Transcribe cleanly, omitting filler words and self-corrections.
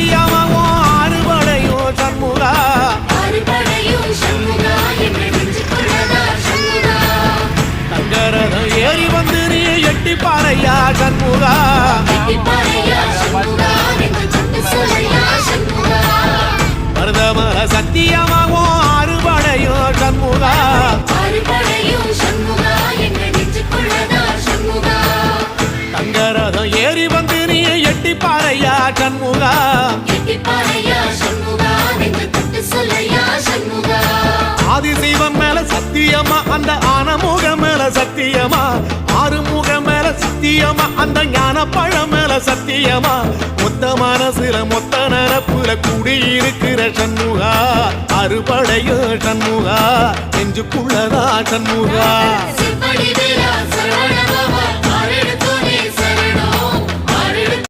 சத்தியமாவோ அறுபடையோ சண்முகா தங்கரதம் ஏறி வந்து நீ எட்டி பாறையா சண்முகா மருதமர சத்தியமாவோ அறுபடையோ சண்முகா தங்கரதம் ஏறி வந்து நீ எட்டி பாறையா சண்முகா ஆதிசைவம் மேல சத்தியமா அந்த ஆனமுகம் மேல சத்தியமா ஆறுமுகம் மேல சத்தியமா அந்த ஞான பழம் மேல சத்தியமா மொத்த மனசுல மொத்த நரப்புல குடியிருக்கிற சண்முகா அறுபடையோ சண்முகா நெஞ்சுக்குள்ளதா சண்முகா